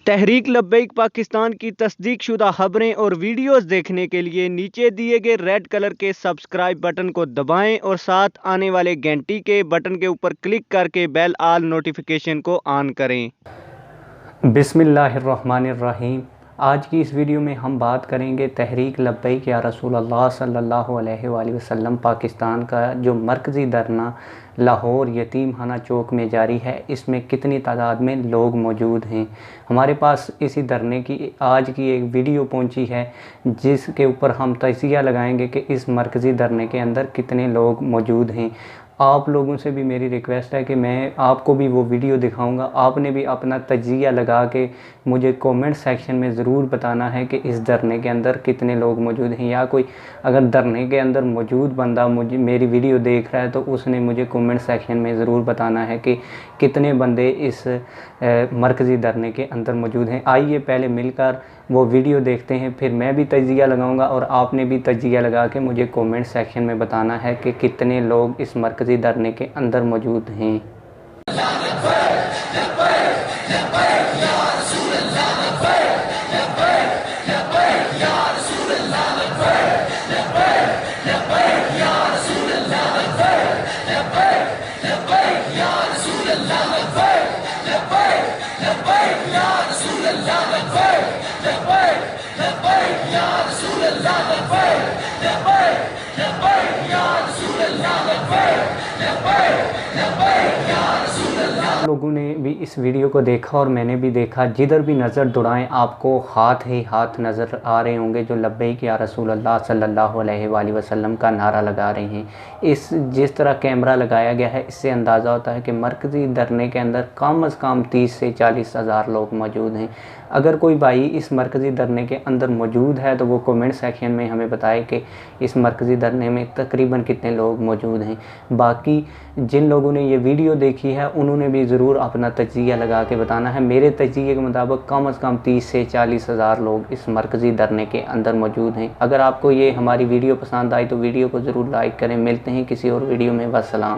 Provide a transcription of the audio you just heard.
तहरीक लब्बैक पाकिस्तान की तस्दीकशुदा खबरें और वीडियोस देखने के लिए नीचे दिए गए रेड कलर के सब्सक्राइब बटन को दबाएं और साथ आने वाले घंटी के बटन के ऊपर क्लिक करके बेल आल नोटिफिकेशन को ऑन करें। बिस्मिल्लाहिर्रहमानिर्रहीम। आज की इस वीडियो में हम बात करेंगे तहरीक लब्बैक या रसूल अल्लाह सल्लल्लाहु अलैहि वसल्लम पाकिस्तान का जो मरकज़ी धरना लाहौर यतीम खाना चौक में जारी है, इसमें कितनी तादाद में लोग मौजूद हैं। हमारे पास इसी धरने की आज की एक वीडियो पहुंची है जिसके ऊपर हम तजिया लगाएंगे कि इस मरकज़ी धरने के अंदर कितने लोग मौजूद हैं। आप लोगों से भी मेरी रिक्वेस्ट है कि मैं आपको भी वो वीडियो दिखाऊंगा। आपने भी अपना तजिया लगा के मुझे कमेंट सेक्शन में ज़रूर बताना है कि इस धरने के अंदर कितने लोग मौजूद हैं, या कोई अगर धरने के अंदर मौजूद बंदा मुझे मेरी वीडियो देख रहा है तो उसने मुझे कमेंट सेक्शन में ज़रूर बताना है कि कितने बंदे इस मरकज़ी धरने के अंदर मौजूद हैं। आइए पहले मिलकर वो वीडियो देखते हैं, फिर मैं भी तजिया लगाऊंगा और आपने भी तजिया लगा के मुझे कमेंट सेक्शन में बताना है कि कितने लोग इस मरकज़ी धरने के अंदर मौजूद हैं। लोगों ने भी इस वीडियो को देखा और मैंने भी देखा, जिधर भी नज़र दौड़ाएं आपको हाथ ही हाथ नज़र आ रहे होंगे जो लब्बैक या रसूल अल्लाह सल्लल्लाहु अलैहि वसल्लम का नारा लगा रहे हैं। इस जिस तरह कैमरा लगाया गया है, इससे अंदाज़ा होता है कि मरकज़ी धरने के अंदर कम अज़ कम 30 से 40 हज़ार लोग मौजूद हैं। अगर कोई भाई इस मरकज़ी धरने के अंदर मौजूद है तो वो कमेंट सेक्शन में हमें बताए कि इस मरकज़ी धरने में तकरीबन कितने लोग मौजूद हैं। बाकी जिन लोगों ने ये वीडियो देखी है उन्होंने भी ज़रूर अपना तजिया लगा के बताना है। मेरे तजिए के मुताबिक कम अज़ कम 30 से 40 हज़ार लोग इस मरकज़ी धरने के अंदर मौजूद हैं। अगर आपको ये हमारी वीडियो पसंद आई तो वीडियो को ज़रूर लाइक करें। मिलते हैं किसी और वीडियो में। वस्सलाम।